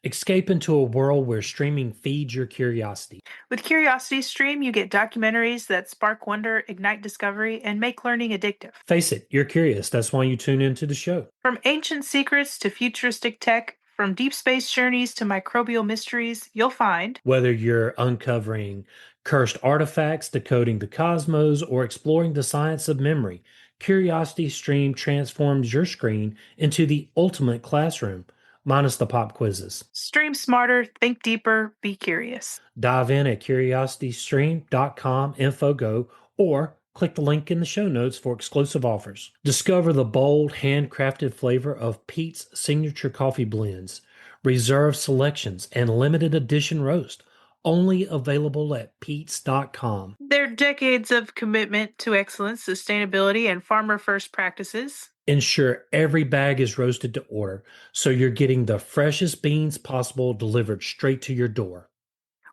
Escape into a world where streaming feeds your curiosity. With Curiosity Stream, you get documentaries that spark wonder, ignite discovery, and make learning addictive. Face it, you're curious. That's why you tune into the show. From ancient secrets to futuristic tech, from deep space journeys to microbial mysteries, you'll find Whether you're uncovering cursed artifacts, decoding the cosmos, or exploring the science of memory, Curiosity Stream transforms your screen into the ultimate classroom, minus the pop quizzes. Stream Smarter, Think Deeper, Be Curious. Dive in at curiositystream.com infogo or click the link in the show notes for exclusive offers. Discover the bold, handcrafted flavor of Pete's signature coffee blends, reserve selections, and limited edition roast. Only available at pete's.com. Their decades of commitment to excellence, sustainability, and farmer first practices. Ensure every bag is roasted to order, so you're getting the freshest beans possible delivered straight to your door.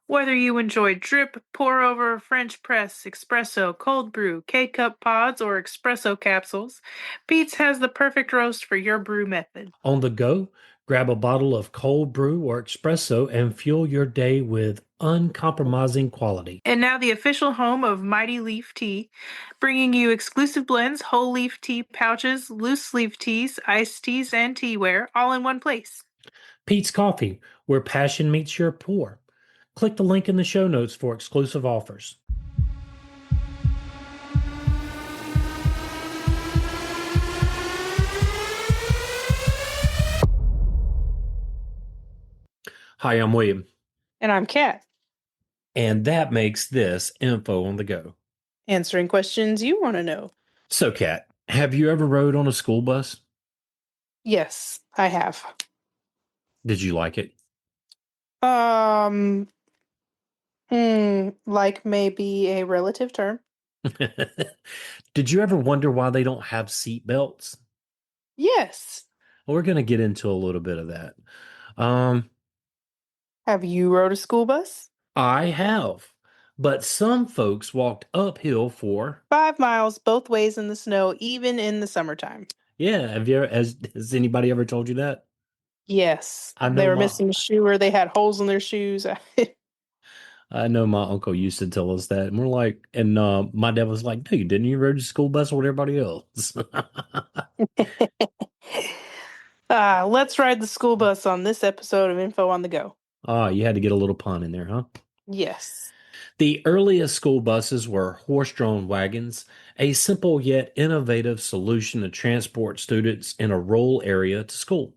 Whether you enjoy drip, pour over, French press, espresso, cold brew, K cup pods, or espresso capsules, Pete's has the perfect roast for your brew method. On the go, grab a bottle of cold brew or espresso and fuel your day with uncompromising quality. And now the official home of Mighty Leaf Tea, bringing you exclusive blends, whole leaf tea pouches, loose leaf teas, iced teas, and teaware, all in one place. Pete's Coffee, where passion meets your pour. Click the link in the show notes for exclusive offers. Hi, I'm William. And I'm Kat, And that makes this Info on the Go. answering questions you want to know. So, Kat, have you ever rode on a school bus? Yes, I have. Did you like it? Like maybe a relative term. Did you ever wonder why they don't have seat belts? Yes. Well, we're going to get into a little bit of that. Um, Have you rode a school bus? I have, but some folks walked uphill for. 5 miles both ways in the snow, even in the summertime. Yeah, have you ever, has anybody ever told you that? Yes. I They know were my missing a shoe or they had holes in their shoes. I know my uncle used to tell us that, and we're like, and my dad was like, "No, you didn't. You rode the school bus with everybody else." Let's ride the school bus on this episode of Info on the Go. Ah, you had to get a little pun in there, huh? Yes. The earliest school buses were horse-drawn wagons, a simple yet innovative solution to transport students in a rural area to school.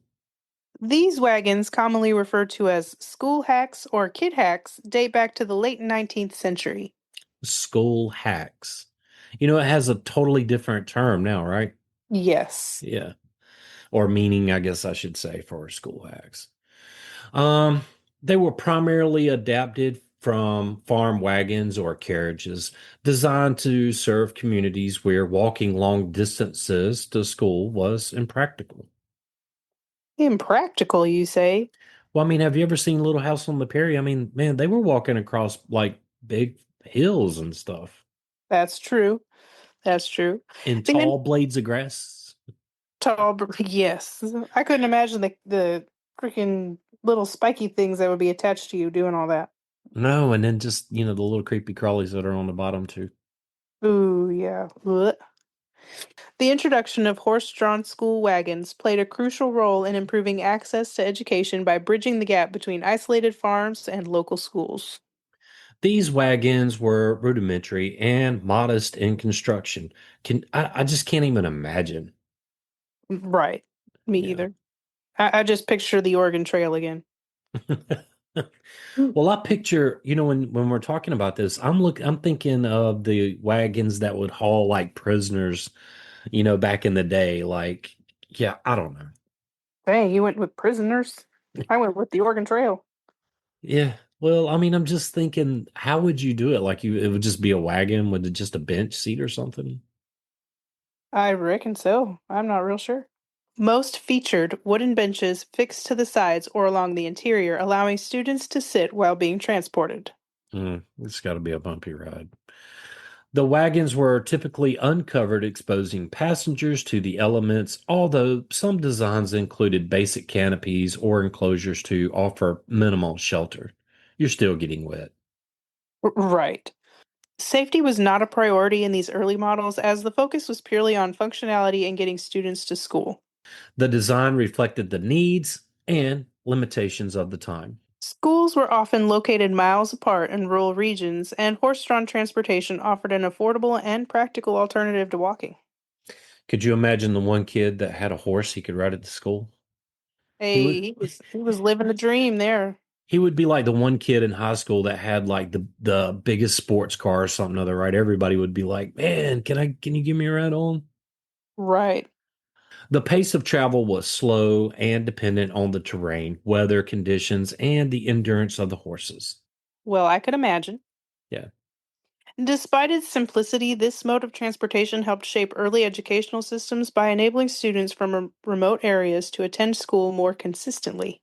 These wagons, commonly referred to as school hacks or kid hacks, date back to the late 19th century. School hacks. You know, it has a totally different term now, right? Yes. Yeah. Or meaning, I guess I should say, for school hacks. Um, they were primarily adapted from farm wagons or carriages designed to serve communities where walking long distances to school was impractical. Impractical, you say? Well, I mean, have you ever seen Little House on the Prairie? I mean, man, they were walking across like big hills and stuff That's true. That's true. in The in- tall blades of grass. yes. I couldn't imagine the freaking little spiky things that would be attached to you doing all that. No, and then just, the little creepy crawlies that are on the bottom too. Ooh, yeah. Blech. The introduction of horse-drawn school wagons played a crucial role in improving access to education by bridging the gap between isolated farms and local schools. These wagons were rudimentary and modest in construction. I just can't even imagine. Right. Me Yeah. either. I just picture the Oregon Trail again. Well, I picture, when we're talking about this, I'm thinking of the wagons that would haul like prisoners, back in the day. Like, yeah, I don't know. Dang, you went with prisoners. I went with the Oregon Trail. Yeah. Well, I mean, I'm just thinking, how would you do it? Like it would just be a wagon with just a bench seat or something? I reckon so. I'm not real sure. Most featured wooden benches fixed to the sides or along the interior, allowing students to sit while being transported. It's got to be a bumpy ride. The wagons were typically uncovered, exposing passengers to the elements, although some designs included basic canopies or enclosures to offer minimal shelter. You're still getting wet. Right. Safety was not a priority in these early models as the focus was purely on functionality and getting students to school. The design reflected the needs and limitations of the time. Schools were often located miles apart in rural regions, and horse drawn transportation offered an affordable and practical alternative to walking. Could you imagine the one kid that had a horse he could ride it to school? He Hey, would he was living the dream there. he would be like the one kid in high school that had like the biggest sports car or something other, right? Everybody would be like, "Man, can you give me a ride on?" Right. The pace of travel was slow and dependent on the terrain, weather conditions, and the endurance of the horses. Well, I could imagine. Yeah. Despite its simplicity, this mode of transportation helped shape early educational systems by enabling students from remote areas to attend school more consistently.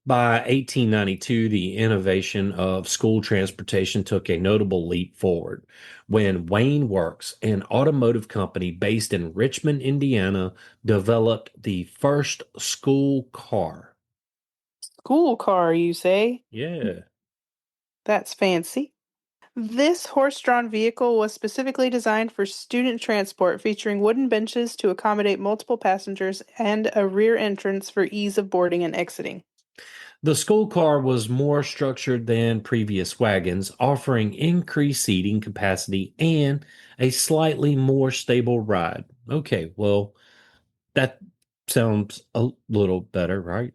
By 1892, the innovation of school transportation took a notable leap forward when Wayne Works, an automotive company based in Richmond, Indiana, developed the first school car. School car, you say? Yeah. That's fancy. This horse drawn vehicle was specifically designed for student transport, featuring wooden benches to accommodate multiple passengers and a rear entrance for ease of boarding and exiting. The school car was more structured than previous wagons, offering increased seating capacity and a slightly more stable ride. Okay, well, that sounds a little better, right?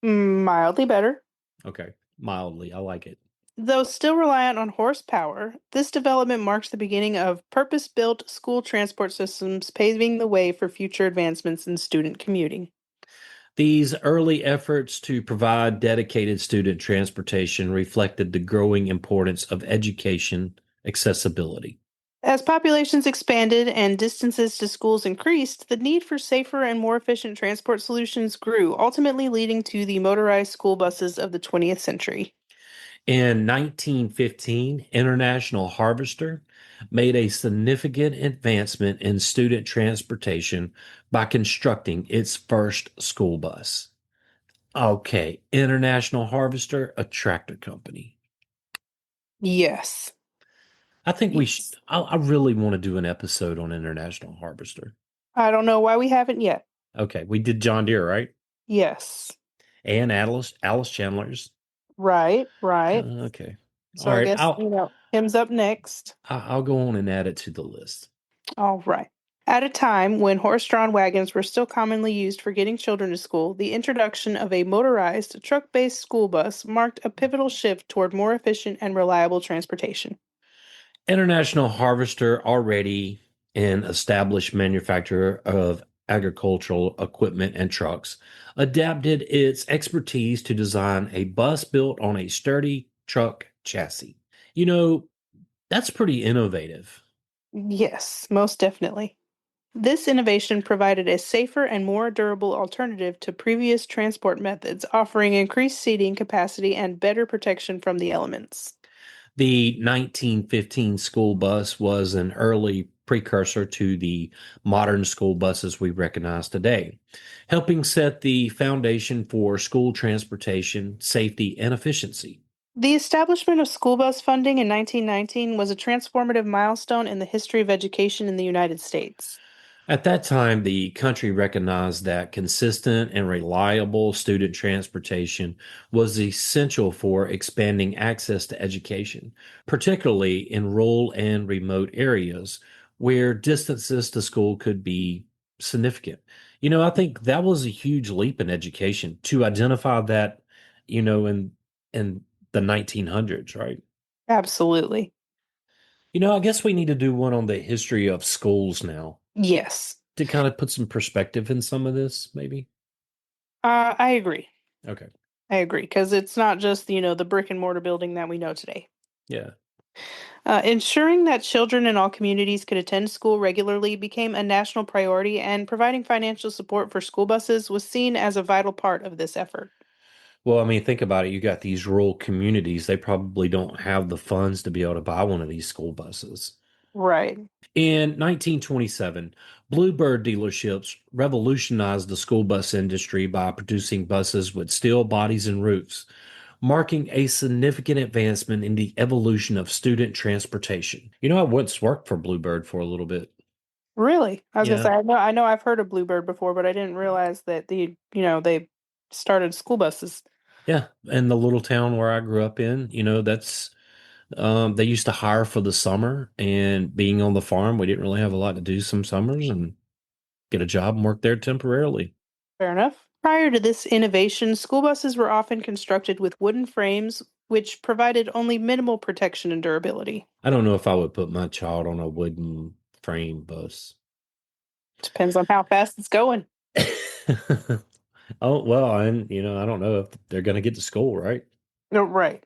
Mildly better. Okay, mildly. I like it. Though still reliant on horsepower, this development marks the beginning of purpose built school transport systems, paving the way for future advancements in student commuting. These early efforts to provide dedicated student transportation reflected the growing importance of education accessibility. As populations expanded and distances to schools increased, the need for safer and more efficient transport solutions grew, ultimately leading to the motorized school buses of the 20th century. In 1915, International Harvester made a significant advancement in student transportation by constructing its first school bus. Okay, International Harvester, a tractor company. Yes. I think we should, Yes. I really want to do an episode on International Harvester. I don't know why we haven't yet. Okay, we did John Deere, right? Yes. And Alice Chandler's. Right, right. Okay. All So I right, guess, him's up next. I'll go on and add it to the list. All right. At a time when horse drawn wagons were still commonly used for getting children to school, the introduction of a motorized, truck based school bus marked a pivotal shift toward more efficient and reliable transportation. International Harvester, already an established manufacturer of agricultural equipment and trucks, adapted its expertise to design a bus built on a sturdy truck chassis. You know, that's pretty innovative. Yes, most definitely. This innovation provided a safer and more durable alternative to previous transport methods, offering increased seating capacity and better protection from the elements. The 1915 school bus was an early precursor to the modern school buses we recognize today, helping set the foundation for school transportation, safety, and efficiency. The establishment of school bus funding in 1919 was a transformative milestone in the history of education in the United States. At that time, the country recognized that consistent and reliable student transportation was essential for expanding access to education, particularly in rural and remote areas where distances to school could be significant. I think that was a huge leap in education to identify that, in the 1900s, right? Absolutely. I guess we need to do one on the history of schools now Yes. to kind of put some perspective in some of this, maybe. I agree. Okay. I agree because it's not just, the brick and mortar building that we know today. Yeah. Ensuring that children in all communities could attend school regularly became a national priority, and providing financial support for school buses was seen as a vital part of this effort. Well, I mean, think about it. You got these rural communities, they probably don't have the funds to be able to buy one of these school buses. Right. In 1927, Bluebird dealerships revolutionized the school bus industry by producing buses with steel bodies and roofs, marking a significant advancement in the evolution of student transportation. I once worked for Bluebird for a little bit. Really? I was gonna Yeah. say I know I've heard of Bluebird before, but I didn't realize that they started school buses. Yeah. And the little town where I grew up in, that's they used to hire for the summer, and being on the farm, we didn't really have a lot to do some summers and get a job and work there temporarily. Fair enough. Prior to this innovation, school buses were often constructed with wooden frames, which provided only minimal protection and durability. I don't know if I would put my child on a wooden frame bus. Depends on how fast it's going. Oh, well, and I don't know if they're going to get to school, right? No, right.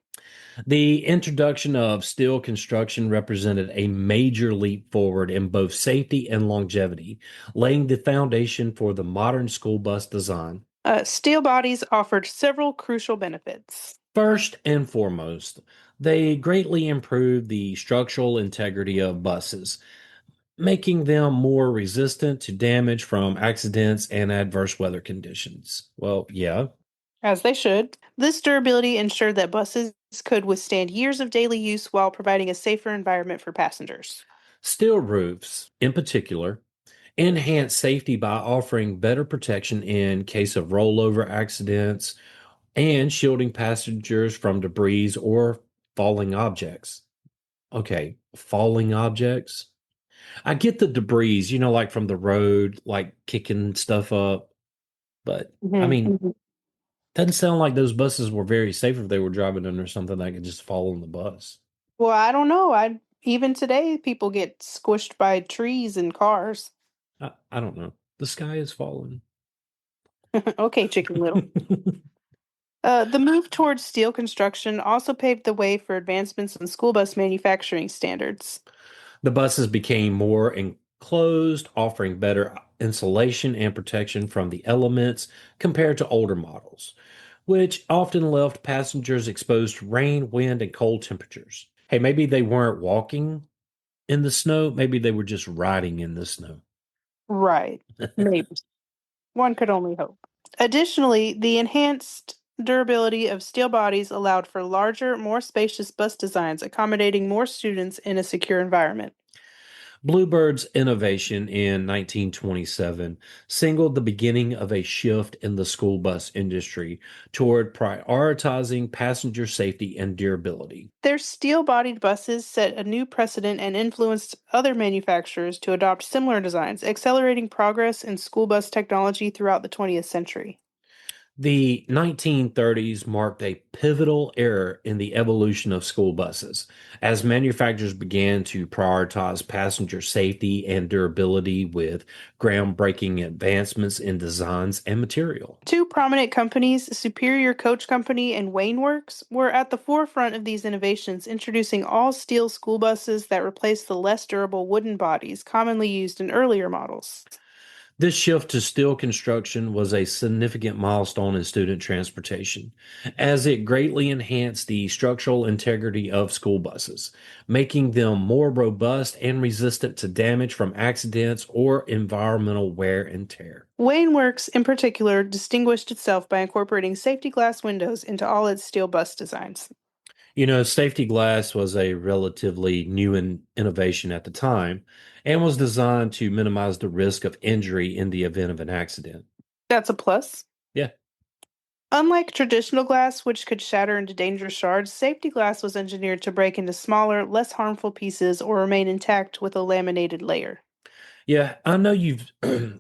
The introduction of steel construction represented a major leap forward in both safety and longevity, laying the foundation for the modern school bus design. Steel bodies offered several crucial benefits. First and foremost, they greatly improved the structural integrity of buses, making them more resistant to damage from accidents and adverse weather conditions. Well, yeah. As they should. This durability ensured that buses could withstand years of daily use while providing a safer environment for passengers. Steel roofs, in particular, enhance safety by offering better protection in case of rollover accidents and shielding passengers from debris or falling objects. Okay, falling objects. I get the debris, like from the road, like kicking stuff up, but I Mhm. mean, doesn't sound like those buses were very safe if they were driving under something that could just fall on the bus. Well, I don't know. I even today people get squished by trees and cars. I don't know. The sky is falling. Okay, Chicken Little. The move towards steel construction also paved the way for advancements in school bus manufacturing standards. The buses became more enclosed, offering better insulation and protection from the elements compared to older models, which often left passengers exposed to rain, wind, and cold temperatures. Hey, maybe they weren't walking in the snow, maybe they were just riding in the snow. Right. Maybe. One could only hope. Additionally, the enhanced durability of steel bodies allowed for larger, more spacious bus designs, accommodating more students in a secure environment. Bluebird's innovation in 1927 signaled the beginning of a shift in the school bus industry toward prioritizing passenger safety and durability. Their steel bodied buses set a new precedent and influenced other manufacturers to adopt similar designs, accelerating progress in school bus technology throughout the 20th century. The 1930s marked a pivotal era in the evolution of school buses as manufacturers began to prioritize passenger safety and durability with groundbreaking advancements in designs and material. Two prominent companies, Superior Coach Company and Wayne Works, were at the forefront of these innovations, introducing all steel school buses that replaced the less durable wooden bodies commonly used in earlier models. This shift to steel construction was a significant milestone in student transportation, as it greatly enhanced the structural integrity of school buses, making them more robust and resistant to damage from accidents or environmental wear and tear. Wayne Works, in particular, distinguished itself by incorporating safety glass windows into all its steel bus designs. Safety glass was a relatively new innovation at the time and was designed to minimize the risk of injury in the event of an accident. That's a plus. Yeah. Unlike traditional glass, which could shatter into dangerous shards, safety glass was engineered to break into smaller, less harmful pieces or remain intact with a laminated layer. Yeah, I know you've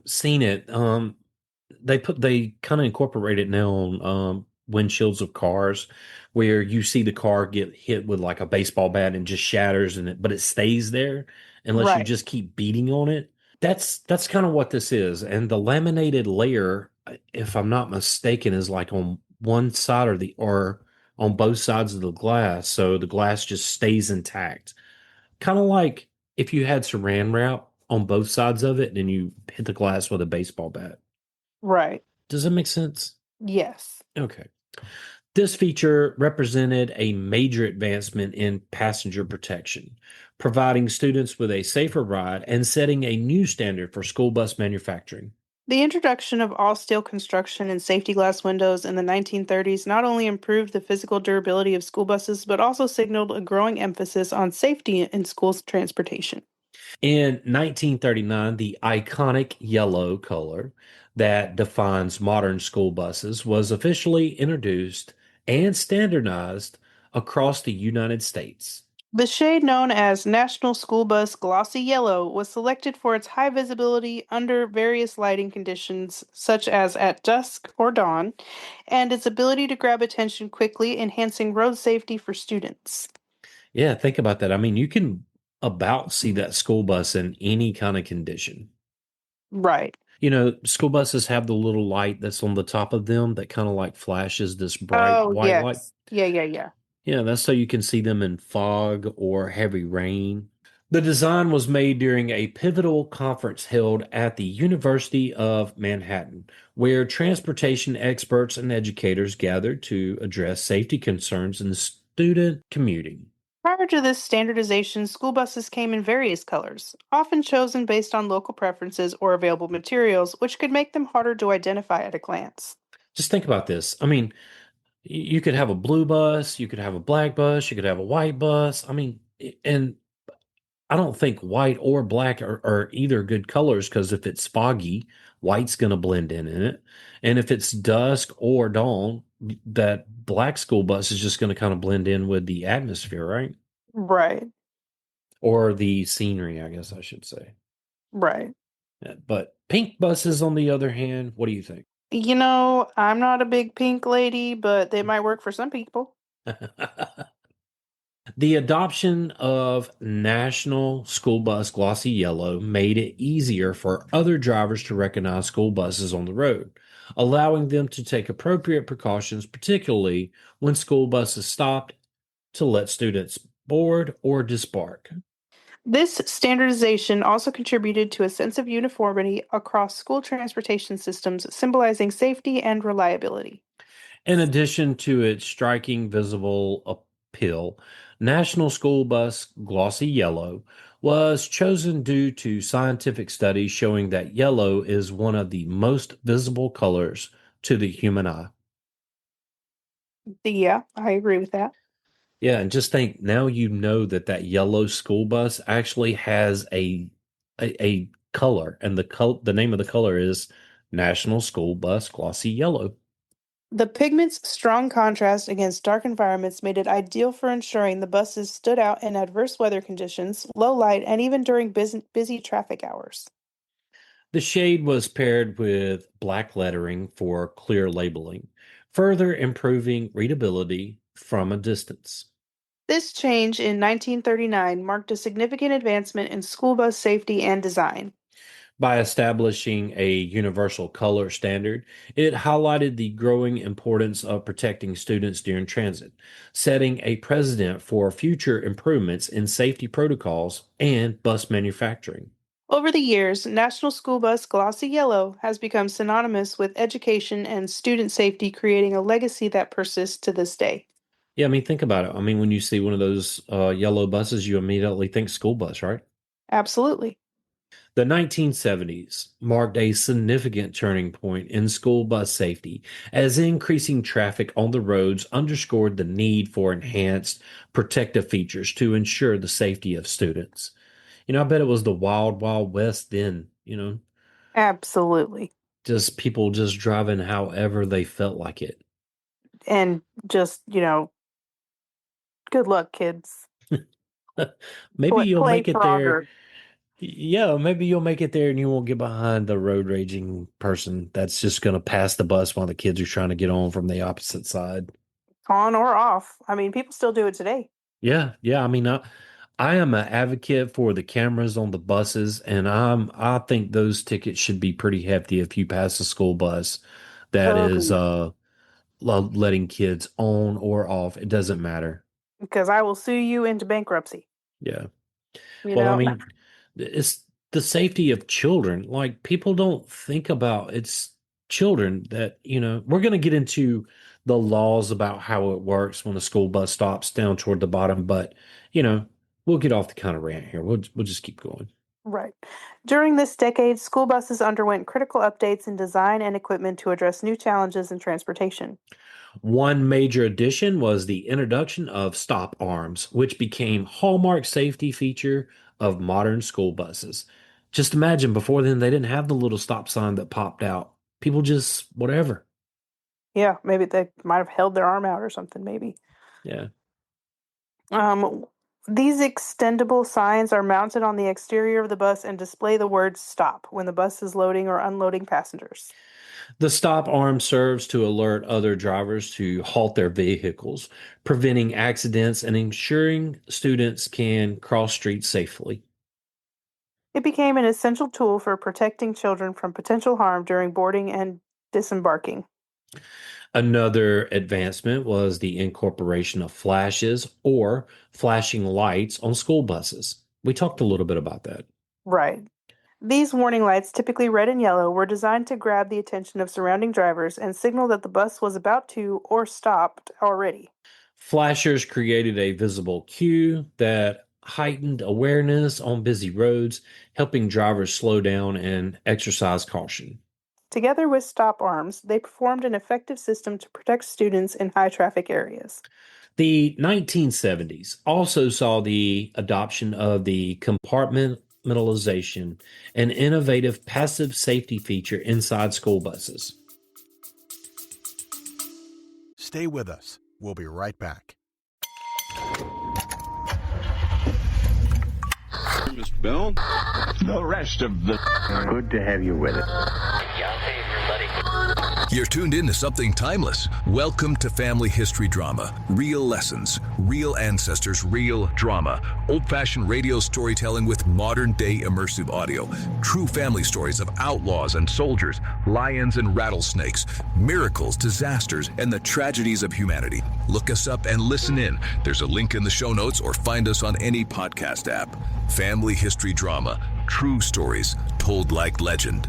seen it. They kind of incorporate it now on windshields of cars where you see the car get hit with like a baseball bat and just shatters but it stays there unless you Right, just keep beating on it. That's kind of what this is. And the laminated layer, if I'm not mistaken, is like on one side or on both sides of the glass, so the glass just stays intact. Kind of like if you had saran wrap on both sides of it and you hit the glass with a baseball bat. right. Does that make sense? Yes. Okay. This feature represented a major advancement in passenger protection, providing students with a safer ride and setting a new standard for school bus manufacturing. The introduction of all steel construction and safety glass windows in the 1930s not only improved the physical durability of school buses, but also signaled a growing emphasis on safety in school transportation. In 1939, the iconic yellow color that defines modern school buses was officially introduced and standardized across the United States. The shade known as National School Bus Glossy Yellow was selected for its high visibility under various lighting conditions, such as at dusk or dawn, and its ability to grab attention quickly, enhancing road safety for students. Yeah, think about that. I mean, you can about see that school bus in any kind of condition. Right. School buses have the little light that's on the top of them that kind of like flashes this bright Oh, white light. yes. Yeah, yeah, yeah. Yeah, that's so you can see them in fog or heavy rain. The design was made during a pivotal conference held at the University of Manhattan, where transportation experts and educators gathered to address safety concerns in student commuting. Prior to this standardization, school buses came in various colors, often chosen based on local preferences or available materials, which could make them harder to identify at a glance. Just think about this. I mean, you could have a blue bus, you could have a black bus, you could have a white bus. I mean, and I don't think white or black are either good colors because if it's foggy, white's going to blend in it. And if it's dusk or dawn, that black school bus is just going to kind of blend in with the atmosphere, right? Right, Or the scenery, I guess I should say. right. Yeah, but pink buses, on the other hand, what do you think? I'm not a big pink lady, but they might work for some people. The adoption of National School Bus Glossy Yellow made it easier for other drivers to recognize school buses on the road, allowing them to take appropriate precautions, particularly when school buses stopped to let students board or disembark. This standardization also contributed to a sense of uniformity across school transportation systems, symbolizing safety and reliability. In addition to its striking visible appeal, National School Bus Glossy Yellow was chosen due to scientific studies showing that yellow is one of the most visible colors to the human eye. Yeah, I agree with that. Yeah, and just think now you know that that yellow school bus actually has a color, and the name of the color is National School Bus Glossy Yellow. The pigment's strong contrast against dark environments made it ideal for ensuring the buses stood out in adverse weather conditions, low light, and even during busy traffic hours. The shade was paired with black lettering for clear labeling, further improving readability from a distance. This change in 1939 marked a significant advancement in school bus safety and design. By establishing a universal color standard, it highlighted the growing importance of protecting students during transit, setting a precedent for future improvements in safety protocols and bus manufacturing. Over the years, National School Bus Glossy Yellow has become synonymous with education and student safety, creating a legacy that persists to this day. Yeah, I mean, think about it. I mean, when you see one of those yellow buses, you immediately think school bus, right? Absolutely. The 1970s marked a significant turning point in school bus safety as increasing traffic on the roads underscored the need for enhanced protective features to ensure the safety of students. I bet it was the wild, wild west then, Absolutely. just people just driving however they felt like it. And just, good luck, kids. Maybe you'll Play make it there. Frogger. Yeah, maybe you'll make it there and you won't get behind the road raging person that's just going to pass the bus while the kids are trying to get on from the opposite side. On or off. I mean, people still do it today. Yeah, yeah. I mean, I am an advocate for the cameras on the buses, and I think those tickets should be pretty hefty if you pass a school bus that is Agreed. letting kids on or off. It doesn't matter. Because I will sue you into bankruptcy. Yeah. You Well, I know, mean, it's the safety of children. Like people don't think about it's children that, we're going to get into the laws about how it works when a school bus stops down toward the bottom, but you know, we'll get off the kind of rant here. We'll just keep going. Right. During this decade, school buses underwent critical updates in design and equipment to address new challenges in transportation. One major addition was the introduction of stop arms, which became hallmark safety feature of modern school buses. Just imagine before then they didn't have the little stop sign that popped out. People just whatever. Yeah, maybe they might have held their arm out or something, maybe. Yeah. Um, these extendable signs are mounted on the exterior of the bus and display the word stop when the bus is loading or unloading passengers. The stop arm serves to alert other drivers to halt their vehicles, preventing accidents and ensuring students can cross streets safely. It became an essential tool for protecting children from potential harm during boarding and disembarking. Another advancement was the incorporation of flashes or flashing lights on school buses. We talked a little bit about that. Right. These warning lights, typically red and yellow, were designed to grab the attention of surrounding drivers and signal that the bus was about to or stopped already. Flashers created a visible cue that heightened awareness on busy roads, helping drivers slow down and exercise caution. Together with stop arms, they performed an effective system to protect students in high traffic areas. The 1970s also saw the adoption of the compartmentalization, an innovative passive safety feature inside school buses. Stay with us. We'll be right back. Mr. Bell. The rest of the. Good to have you with us. You're tuned in to something timeless. Welcome to Family History Drama. Real lessons, real ancestors, real drama. Old-fashioned radio storytelling with modern-day immersive audio. True family stories of outlaws and soldiers, lions and rattlesnakes, miracles, disasters, and the tragedies of humanity. Look us up and listen in. There's a link in the show notes or find us on any podcast app. Family History Drama. True stories told like legend.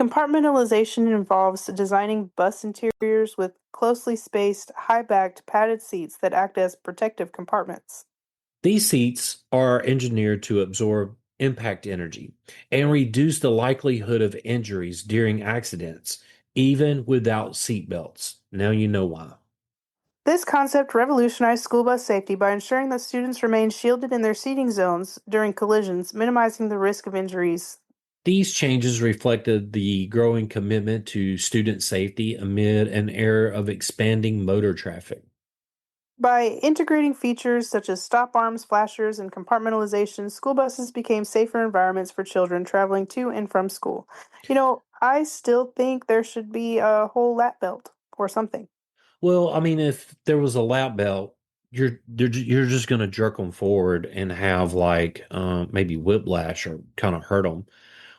Compartmentalization involves designing bus interiors with closely spaced, high backed, padded seats that act as protective compartments. These seats are engineered to absorb impact energy and reduce the likelihood of injuries during accidents, even without seat belts. Now you know why. This concept revolutionized school bus safety by ensuring that students remain shielded in their seating zones during collisions, minimizing the risk of injuries. These changes reflected the growing commitment to student safety amid an era of expanding motor traffic. By integrating features such as stop arms, flashers, and compartmentalization, school buses became safer environments for children traveling to and from school. I still think there should be a whole lap belt or something. Well, I mean, if there was a lap belt, you're just going to jerk them forward and have like maybe whiplash or kind of hurt them.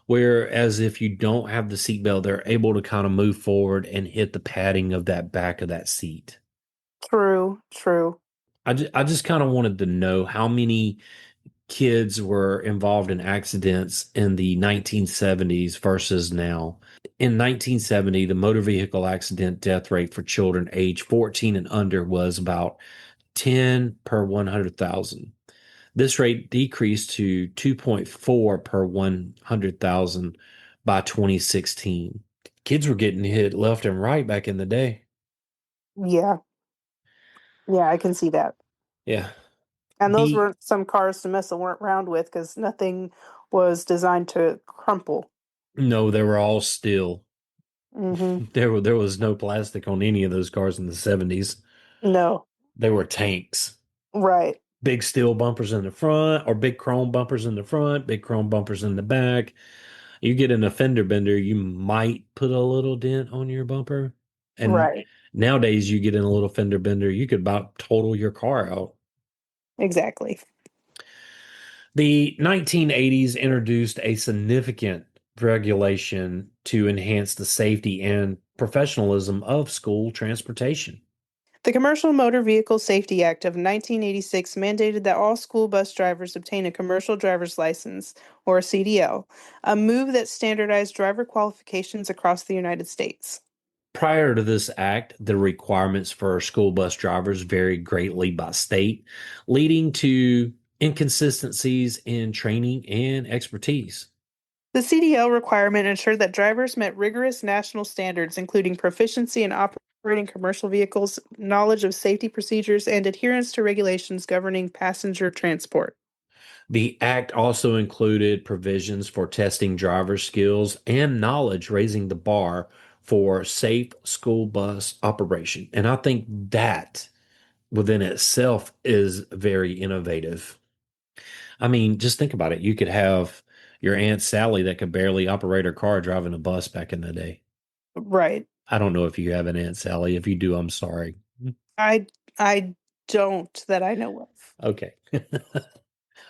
Whereas if you don't have the seatbelt, they're able to kind of move forward and hit the padding of that back of that seat. True, true. I just kind of wanted to know how many kids were involved in accidents in the 1970s versus now. In 1970, the motor vehicle accident death rate for children age 14 and under was about 10 per 100,000. This rate decreased to 2.4 per 100,000 by 2016. Kids were getting hit left and right back in the day. Yeah, yeah, I can see that. Yeah. And those The weren't some cars to mess around with because nothing was designed to crumple. No, they were all steel. Mm-hmm. There was no plastic on any of those cars in the 70s. No, They were tanks. right, Big steel bumpers in the front, or big chrome bumpers in the front, big chrome bumpers in the back. You get in a fender bender, you might put a little dent on your bumper. And right, nowadays, you get in a little fender bender, you could about total your car out. exactly. The 1980s introduced a significant regulation to enhance the safety and professionalism of school transportation. The Commercial Motor Vehicle Safety Act of 1986 mandated that all school bus drivers obtain a commercial driver's license, or a CDL, a move that standardized driver qualifications across the United States. Prior to this act, the requirements for school bus drivers varied greatly by state, leading to inconsistencies in training and expertise. The CDL requirement ensured that drivers met rigorous national standards, including proficiency in operating commercial vehicles, knowledge of safety procedures, and adherence to regulations governing passenger transport. The act also included provisions for testing driver skills and knowledge, raising the bar for safe school bus operation. And I think that within itself is very innovative. I mean, just think about it. You could have your Aunt Sally that could barely operate her car driving a bus back in the day. Right. I don't know if you have an Aunt Sally. If you do, I'm sorry. I I don't that I know of. Okay. I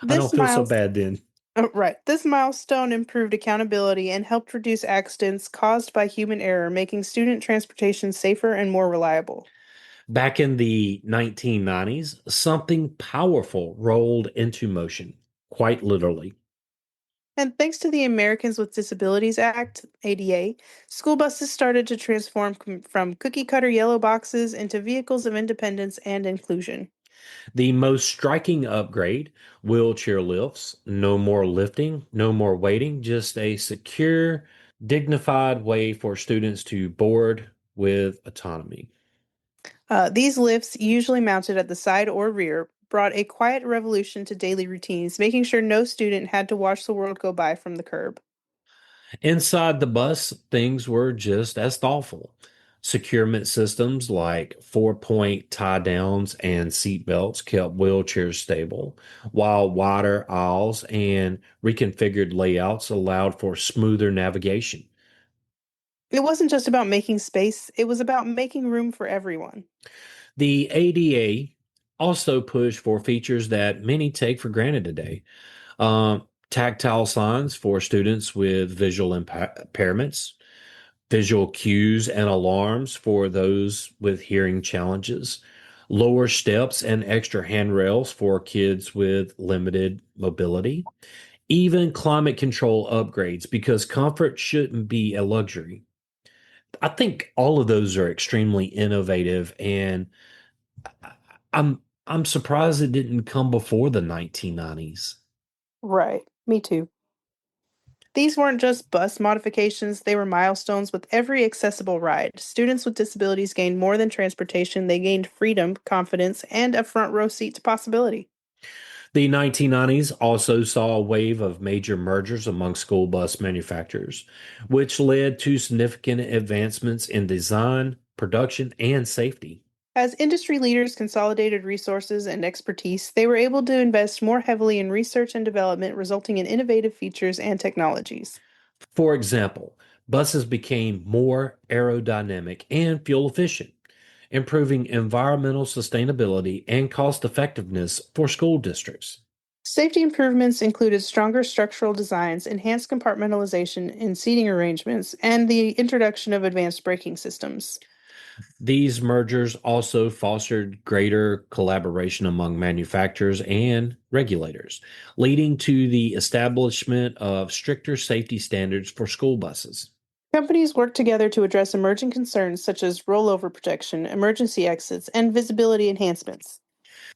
This don't feel so miles bad then. right. This milestone improved accountability and helped reduce accidents caused by human error, making student transportation safer and more reliable. Back in the 1990s, something powerful rolled into motion, quite literally. And thanks to the Americans with Disabilities Act, ADA, school buses started to transform from cookie cutter yellow boxes into vehicles of independence and inclusion. The most striking upgrade, wheelchair lifts, no more lifting, no more waiting, just a secure, dignified way for students to board with autonomy. These lifts, usually mounted at the side or rear, brought a quiet revolution to daily routines, making sure no student had to watch the world go by from the curb. Inside the bus, things were just as thoughtful. Securement systems like 4-point tie downs and seat belts kept wheelchairs stable, while wider aisles and reconfigured layouts allowed for smoother navigation. It wasn't just about making space, it was about making room for everyone. The ADA also pushed for features that many take for granted today. Tactile signs for students with visual impairments, visual cues and alarms for those with hearing challenges, lower steps and extra handrails for kids with limited mobility, even climate control upgrades because comfort shouldn't be a luxury. I think all of those are extremely innovative, and I'm surprised it didn't come before the 1990s. Right, me too. These weren't just bus modifications, they were milestones with every accessible ride. Students with disabilities gained more than transportation, they gained freedom, confidence, and a front row seat to possibility. The 1990s also saw a wave of major mergers among school bus manufacturers, which led to significant advancements in design, production, and safety. As industry leaders consolidated resources and expertise, they were able to invest more heavily in research and development, resulting in innovative features and technologies. For example, buses became more aerodynamic and fuel efficient, improving environmental sustainability and cost effectiveness for school districts. Safety improvements included stronger structural designs, enhanced compartmentalization in seating arrangements, and the introduction of advanced braking systems. These mergers also fostered greater collaboration among manufacturers and regulators, leading to the establishment of stricter safety standards for school buses. Companies worked together to address emerging concerns such as rollover protection, emergency exits, and visibility enhancements.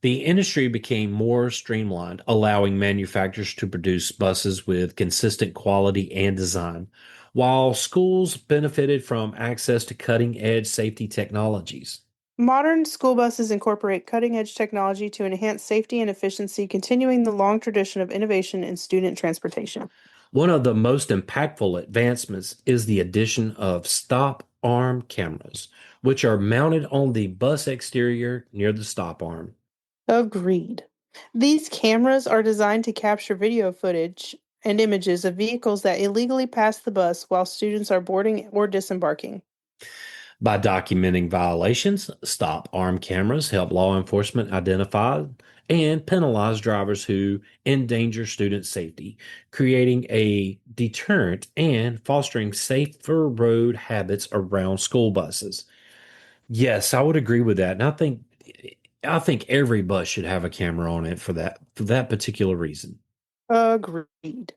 The industry became more streamlined, allowing manufacturers to produce buses with consistent quality and design, while schools benefited from access to cutting edge safety technologies. Modern school buses incorporate cutting edge technology to enhance safety and efficiency, continuing the long tradition of innovation in student transportation. One of the most impactful advancements is the addition of stop arm cameras, which are mounted on the bus exterior near the stop arm. Agreed. These cameras are designed to capture video footage and images of vehicles that illegally pass the bus while students are boarding or disembarking. By documenting violations, stop arm cameras help law enforcement identify and penalize drivers who endanger student safety, creating a deterrent and fostering safer road habits around school buses. Yes, I would agree with that. And I think every bus should have a camera on it for that particular reason. Agreed.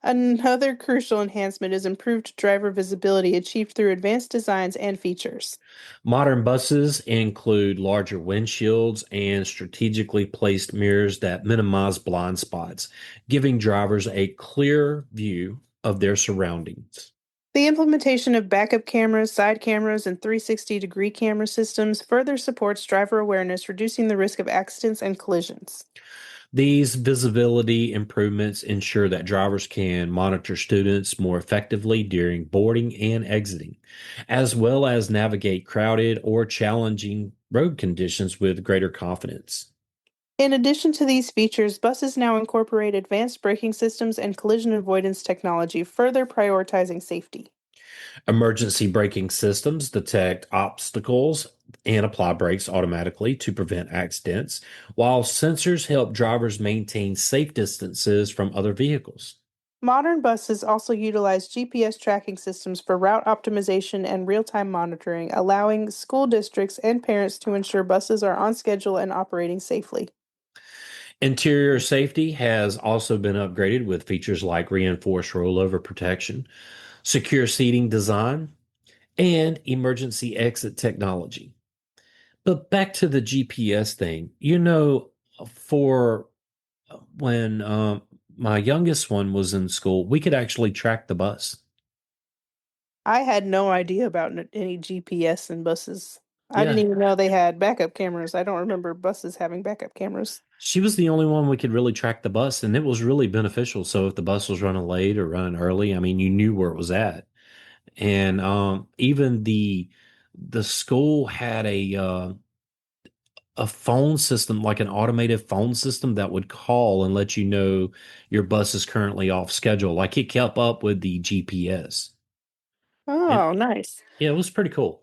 Another crucial enhancement is improved driver visibility achieved through advanced designs and features. Modern buses include larger windshields and strategically placed mirrors that minimize blind spots, giving drivers a clear view of their surroundings. The implementation of backup cameras, side cameras, and 360-degree camera systems further supports driver awareness, reducing the risk of accidents and collisions. These visibility improvements ensure that drivers can monitor students more effectively during boarding and exiting, as well as navigate crowded or challenging road conditions with greater confidence. In addition to these features, buses now incorporate advanced braking systems and collision avoidance technology, further prioritizing safety. Emergency braking systems detect obstacles and apply brakes automatically to prevent accidents, while sensors help drivers maintain safe distances from other vehicles. Modern buses also utilize GPS tracking systems for route optimization and real time monitoring, allowing school districts and parents to ensure buses are on schedule and operating safely. Interior safety has also been upgraded with features like reinforced rollover protection, secure seating design, and emergency exit technology. But back to the GPS thing, for when my youngest one was in school, we could actually track the bus. I had no idea about any GPS in buses. I didn't Yeah, even know they had backup cameras. I don't remember buses having backup cameras. she was the only one we could really track the bus, and it was really beneficial. So if the bus was running late or running early, I mean, you knew where it was at. And even the school had a phone system, like an automated phone system that would call and let you know your bus is currently off schedule. Like it kept up with the GPS. And Oh, nice. yeah, it was pretty cool.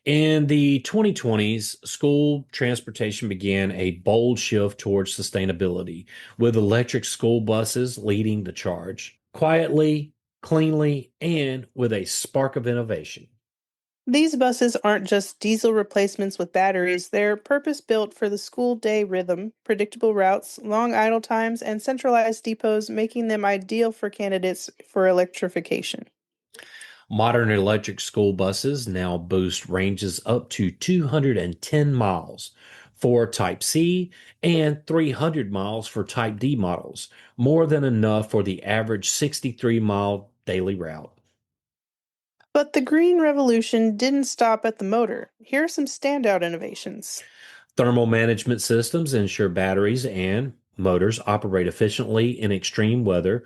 In the 2020s, school transportation began a bold shift towards sustainability, with electric school buses leading the charge, quietly, cleanly, and with a spark of innovation. These buses aren't just diesel replacements with batteries, they're purpose built for the school day rhythm, predictable routes, long idle times, and centralized depots, making them ideal for candidates for electrification. Modern electric school buses now boast ranges up to 210 miles for Type C and 300 miles for Type D models, more than enough for the average 63-mile daily route. But the green revolution didn't stop at the motor. Here are some standout innovations. Thermal management systems ensure batteries and motors operate efficiently in extreme weather,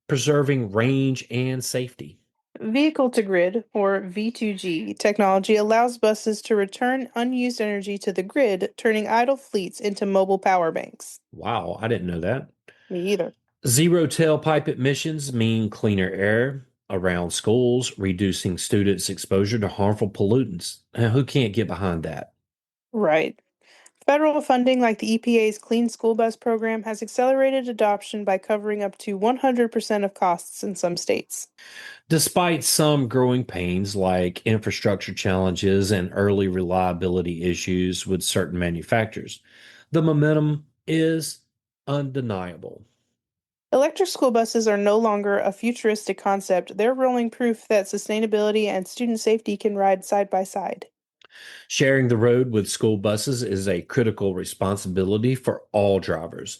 preserving range and safety. Vehicle to grid, or V2G, technology allows buses to return unused energy to the grid, turning idle fleets into mobile power banks. Wow, I didn't know that. Me either. Zero tailpipe emissions mean cleaner air around schools, reducing students' exposure to harmful pollutants. Now, who can't get behind that? Right. Federal funding like the EPA's Clean School Bus program has accelerated adoption by covering up to 100% of costs in some states. Despite some growing pains like infrastructure challenges and early reliability issues with certain manufacturers, the momentum is undeniable. Electric school buses are no longer a futuristic concept. They're rolling proof that sustainability and student safety can ride side by side. Sharing the road with school buses is a critical responsibility for all drivers,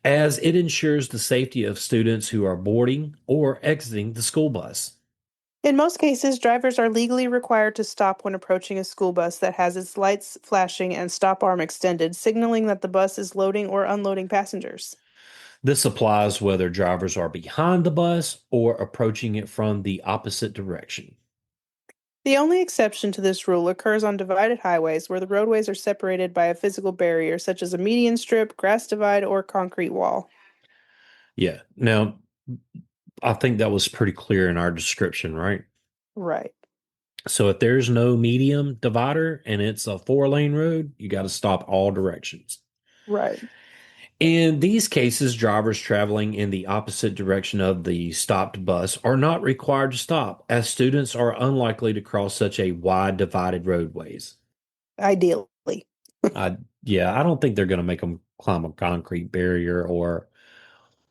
as it ensures the safety of students who are boarding or exiting the school bus. In most cases, drivers are legally required to stop when approaching a school bus that has its lights flashing and stop arm extended, signaling that the bus is loading or unloading passengers. This applies whether drivers are behind the bus or approaching it from the opposite direction. The only exception to this rule occurs on divided highways where the roadways are separated by a physical barrier, such as a median strip, grass divide, or concrete wall. Yeah. Now, I think that was pretty clear in our description, right? Right, So if there's no medium divider and it's a 4-lane road, you got to stop all directions. right. In these cases, drivers traveling in the opposite direction of the stopped bus are not required to stop, as students are unlikely to cross such a wide divided roadways. ideally. I yeah, I don't think they're going to make them climb a concrete barrier or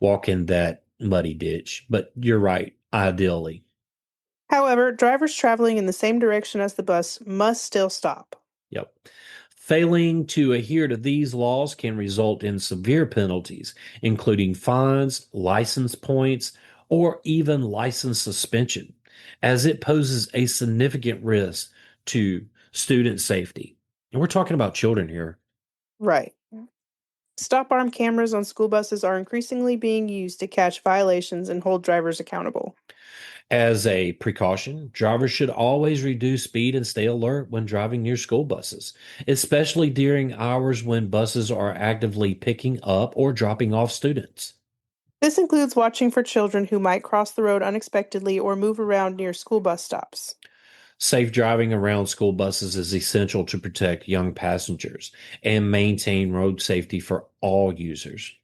walk in that muddy ditch. But you're right, ideally. However, drivers traveling in the same direction as the bus must still stop. Yep. Failing to adhere to these laws can result in severe penalties, including fines, license points, or even license suspension, as it poses a significant risk to student safety. And we're talking about children here. Right. Stop arm cameras on school buses are increasingly being used to catch violations and hold drivers accountable. As a precaution, drivers should always reduce speed and stay alert when driving near school buses, especially during hours when buses are actively picking up or dropping off students. This includes watching for children who might cross the road unexpectedly or move around near school bus stops. Safe driving around school buses is essential to protect young passengers and maintain road safety for all users.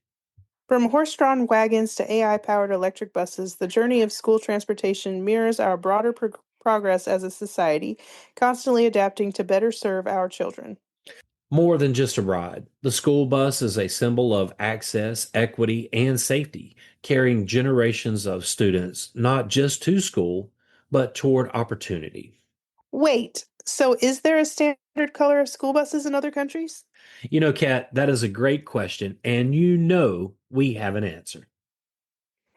From horse drawn wagons to AI powered electric buses, the journey of school transportation mirrors our broader progress as a society, constantly adapting to better serve our children. More than just a ride, the school bus is a symbol of access, equity, and safety, carrying generations of students not just to school, but toward opportunity. Wait, so is there a standard color of school buses in other countries? You know, Kat, that is a great question, and you know we have an answer.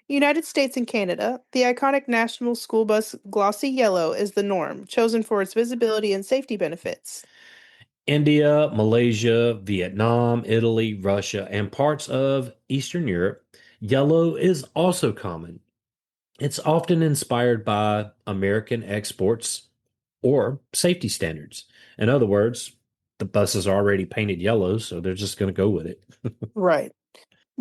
United States and Canada, the iconic national school bus glossy yellow is the norm, chosen for its visibility and safety benefits. India, Malaysia, Vietnam, Italy, Russia, and parts of Eastern Europe, yellow is also common. It's often inspired by American exports or safety standards. In other words, the bus is already painted yellow, so they're just going to go with it. Right.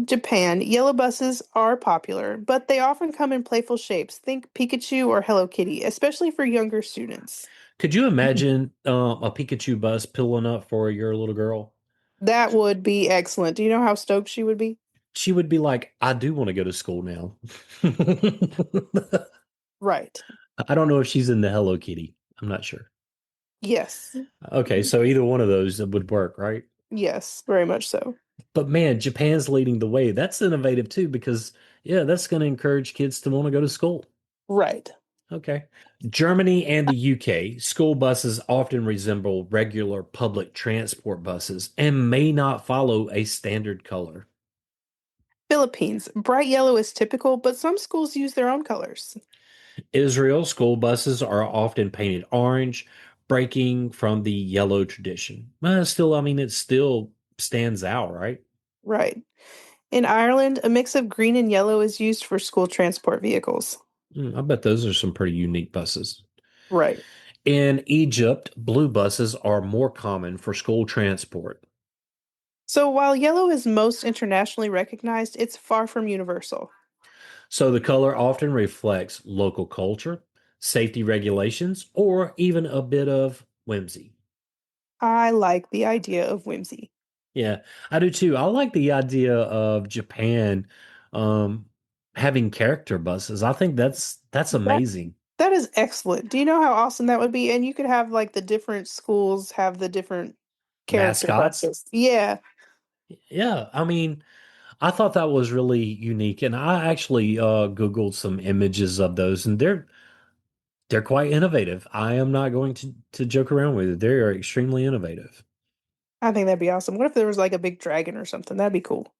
Japan, yellow buses are popular, but they often come in playful shapes. Think Pikachu or Hello Kitty, especially for younger students. Could you imagine a Pikachu bus pulling up for your little girl? That would be excellent. Do you know how stoked she would be? She would be like, I do want to go to school now. Right. I don't know if she's in the Hello Kitty. I'm not sure. Yes. Okay, so either one of those would work, right? Yes, very much so. But man, Japan's leading the way. That's innovative too, because yeah, that's going to encourage kids to want to go to school. Right. Okay. Germany and the UK, school buses often resemble regular public transport buses and may not follow a standard color. Philippines, bright yellow is typical, but some schools use their own colors. Israel, school buses are often painted orange, breaking from the yellow tradition. Still, I mean, it still stands out, right? Right. In Ireland, a mix of green and yellow is used for school transport vehicles. I bet those are some pretty unique buses. Right. In Egypt, blue buses are more common for school transport. So while yellow is most internationally recognized, it's far from universal. So the color often reflects local culture, safety regulations, or even a bit of whimsy. I like the idea of whimsy. Yeah, I do too. I like the idea of Japan um, having character buses. I think that's That amazing. that is excellent. Do you know how awesome that would be? And you could have like the different schools have the different character Mascots. buses. Yeah, Yeah, I mean, I thought that was really unique, and I actually Googled some images of those, and they're quite innovative. I am not going to joke around with it. They are extremely innovative. I think that'd be awesome. What if there was like a big dragon or something? That'd be cool.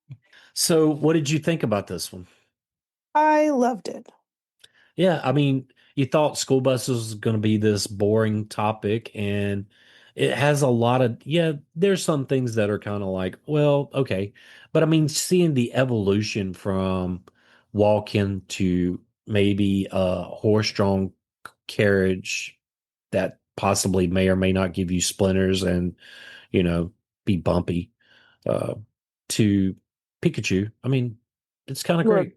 So, what did you think about this one? I loved it. Yeah, I mean, you thought school buses was going to be this boring topic, and it has a lot of, yeah, there's some things that are kind of like, well, okay. But I mean, seeing the evolution from walk-in to maybe a horse-drawn carriage that possibly may or may not give you splinters and, you know, be bumpy, uh, to Pikachu. I mean, it's kind of Right. great.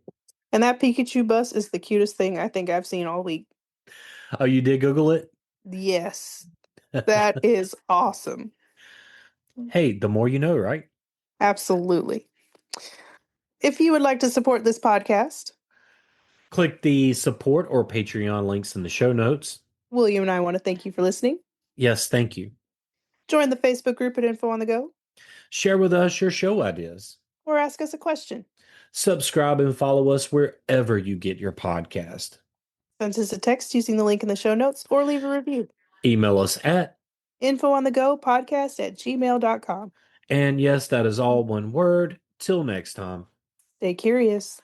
And that Pikachu bus is the cutest thing I think I've seen all week. Oh, you did Google it? Yes, that is awesome. Hey, the more you know, right? Absolutely. If you would like to support this podcast, Click the support or Patreon links in the show notes. William and I want to thank you for listening. Yes, thank you. Join the Facebook group at Info on the Go, Share with us your show ideas. or ask us a question. Subscribe and follow us wherever you get your podcast. Send us a text using the link in the show notes, or leave a review. Email us at infoonthegopodcast@gmail.com. and yes, that is all one word. Till next time. Stay curious.